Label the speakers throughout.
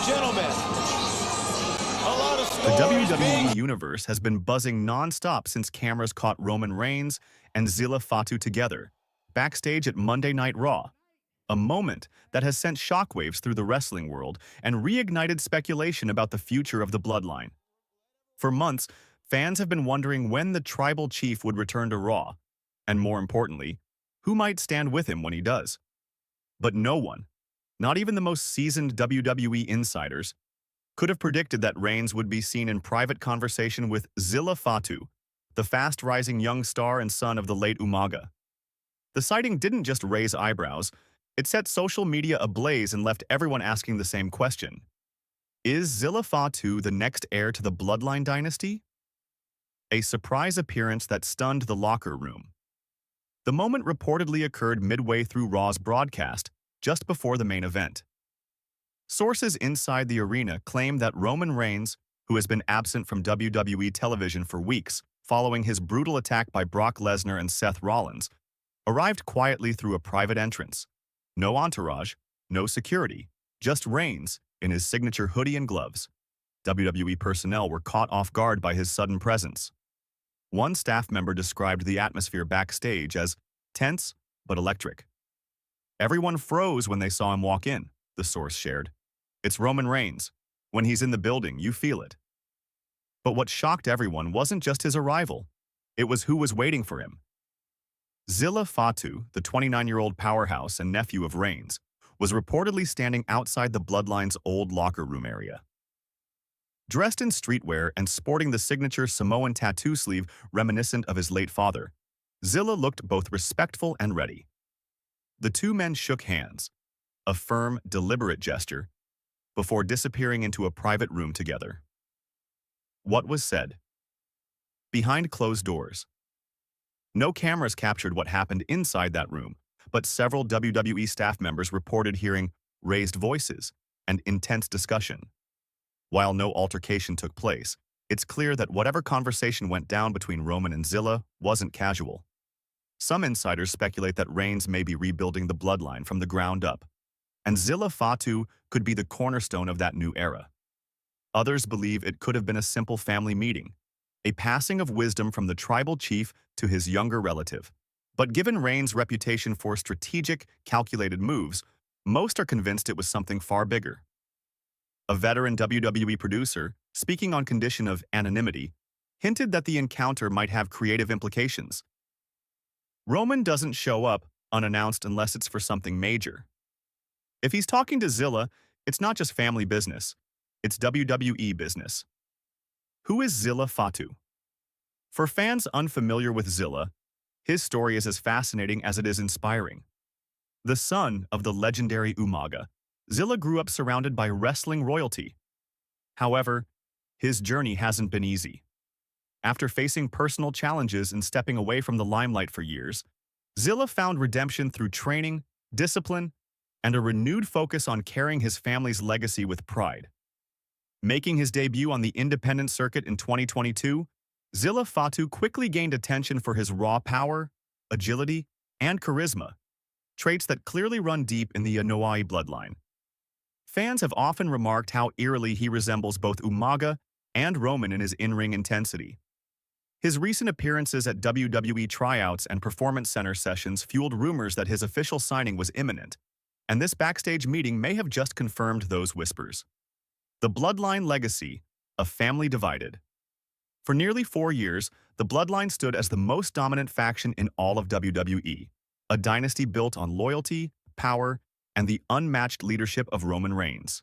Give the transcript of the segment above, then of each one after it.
Speaker 1: and gentlemen, a lot of
Speaker 2: The
Speaker 1: stories
Speaker 2: WWE Universe has been buzzing non-stop since cameras caught Roman Reigns and Zilla Fatu together, backstage at Monday Night Raw, a moment that has sent shockwaves through the wrestling world and reignited speculation about the future of the Bloodline. For months, fans have been wondering when the tribal chief would return to Raw, and more importantly, who might stand with him when he does. But no one, not even the most seasoned WWE insiders, could have predicted that Reigns would be seen in private conversation with Zilla Fatu, the fast-rising young star and son of the late Umaga. The sighting didn't just raise eyebrows, it set social media ablaze and left everyone asking the same question. Is Zilla Fatu the next heir to the Bloodline dynasty? A surprise appearance that stunned the locker room. The moment reportedly occurred midway through Raw's broadcast, just before the main event. Sources inside the arena claim that Roman Reigns, who has been absent from WWE television for weeks following his brutal attack by Brock Lesnar and Seth Rollins, arrived quietly through a private entrance. No entourage, no security, just Reigns in his signature hoodie and gloves. WWE personnel were caught off guard by his sudden presence. One staff member described the atmosphere backstage as tense but electric. Everyone froze when they saw him walk in, the source shared. It's Roman Reigns. When he's in the building, you feel it. But what shocked everyone wasn't just his arrival. It was who was waiting for him. Zilla Fatu, the 29-year-old powerhouse and nephew of Reigns, was reportedly standing outside the Bloodline's old locker room area. Dressed in streetwear and sporting the signature Samoan tattoo sleeve reminiscent of his late father, Zilla looked both respectful and ready. The two men shook hands, a firm, deliberate gesture, before disappearing into a private room together. What was said? Behind closed doors. No cameras captured what happened inside that room, but several WWE staff members reported hearing raised voices and intense discussion. While no altercation took place, it's clear that whatever conversation went down between Roman and Zilla wasn't casual. Some insiders speculate that Reigns may be rebuilding the Bloodline from the ground up, and Zilla Fatu could be the cornerstone of that new era. Others believe it could have been a simple family meeting, a passing of wisdom from the tribal chief to his younger relative. But given Reigns' reputation for strategic, calculated moves, most are convinced it was something far bigger. A veteran WWE producer, speaking on condition of anonymity, hinted that the encounter might have creative implications. Roman doesn't show up unannounced unless it's for something major. If he's talking to Zilla, it's not just family business, it's WWE business. Who is Zilla Fatu? For fans unfamiliar with Zilla, his story is as fascinating as it is inspiring. The son of the legendary Umaga, Zilla grew up surrounded by wrestling royalty. However, his journey hasn't been easy. After facing personal challenges and stepping away from the limelight for years, Zilla found redemption through training, discipline, and a renewed focus on carrying his family's legacy with pride. Making his debut on the independent circuit in 2022, Zilla Fatu quickly gained attention for his raw power, agility, and charisma, traits that clearly run deep in the Anoa'i bloodline. Fans have often remarked how eerily he resembles both Umaga and Roman in his in-ring intensity. His recent appearances at WWE tryouts and performance center sessions fueled rumors that his official signing was imminent, and this backstage meeting may have just confirmed those whispers. The Bloodline legacy, a family divided. For nearly 4 years, the Bloodline stood as the most dominant faction in all of WWE, a dynasty built on loyalty, power, and the unmatched leadership of Roman Reigns.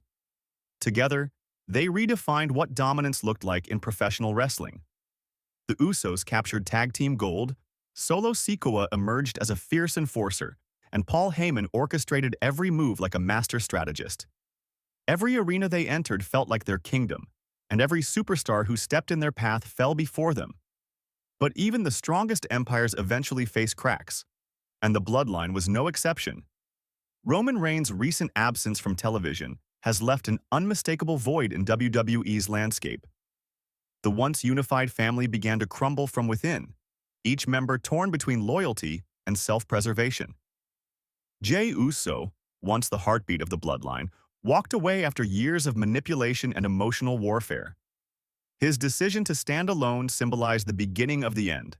Speaker 2: Together, they redefined what dominance looked like in professional wrestling. The Usos captured tag team gold, Solo Sikoa emerged as a fierce enforcer, and Paul Heyman orchestrated every move like a master strategist. Every arena they entered felt like their kingdom, and every superstar who stepped in their path fell before them. But even the strongest empires eventually face cracks, and the Bloodline was no exception. Roman Reigns' recent absence from television has left an unmistakable void in WWE's landscape. The once unified family began to crumble from within, each member torn between loyalty and self-preservation. Jey Uso, once the heartbeat of the Bloodline, walked away after years of manipulation and emotional warfare. His decision to stand alone symbolized the beginning of the end,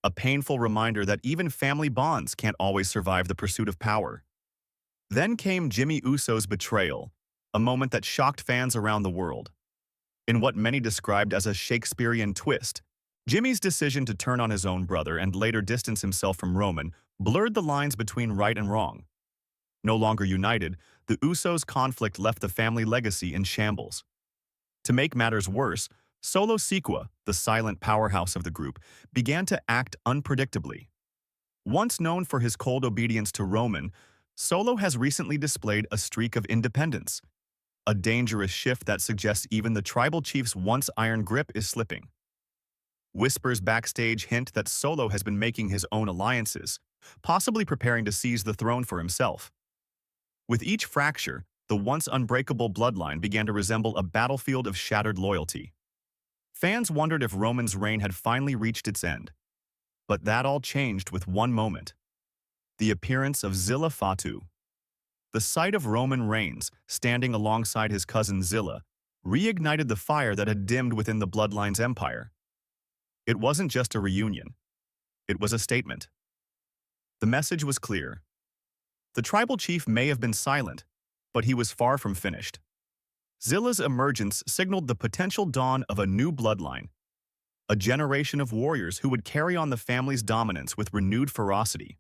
Speaker 2: a painful reminder that even family bonds can't always survive the pursuit of power. Then came Jimmy Uso's betrayal, a moment that shocked fans around the world. In what many described as a Shakespearean twist, Jimmy's decision to turn on his own brother and later distance himself from Roman blurred the lines between right and wrong. No longer united, the Usos' conflict left the family legacy in shambles. To make matters worse, Solo Sikoa, the silent powerhouse of the group, began to act unpredictably. Once known for his cold obedience to Roman, Solo has recently displayed a streak of independence, a dangerous shift that suggests even the tribal chief's once iron grip is slipping. Whispers backstage hint that Solo has been making his own alliances, possibly preparing to seize the throne for himself. With each fracture, the once unbreakable bloodline began to resemble a battlefield of shattered loyalty. Fans wondered if Roman's reign had finally reached its end. But that all changed with one moment: the appearance of Zilla Fatu. The sight of Roman Reigns standing alongside his cousin Zilla reignited the fire that had dimmed within the bloodline's empire. It wasn't just a reunion. It was a statement. The message was clear. The tribal chief may have been silent, but he was far from finished. Zilla's emergence signaled the potential dawn of a new bloodline, a generation of warriors who would carry on the family's dominance with renewed ferocity.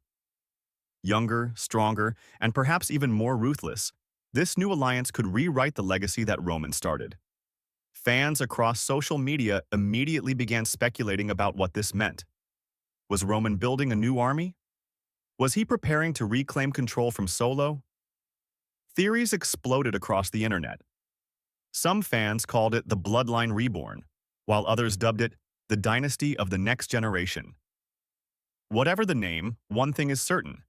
Speaker 2: Younger, stronger, and perhaps even more ruthless, this new alliance could rewrite the legacy that Roman started. Fans across social media immediately began speculating about what this meant. Was Roman building a new army? Was he preparing to reclaim control from Solo? Theories exploded across the internet. Some fans called it the Bloodline Reborn, while others dubbed it the dynasty of the next generation. Whatever the name, one thing is certain: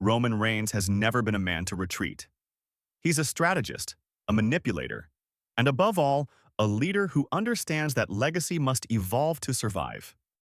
Speaker 2: Roman Reigns has never been a man to retreat. He's a strategist, a manipulator, and above all, a leader who understands that legacy must evolve to survive.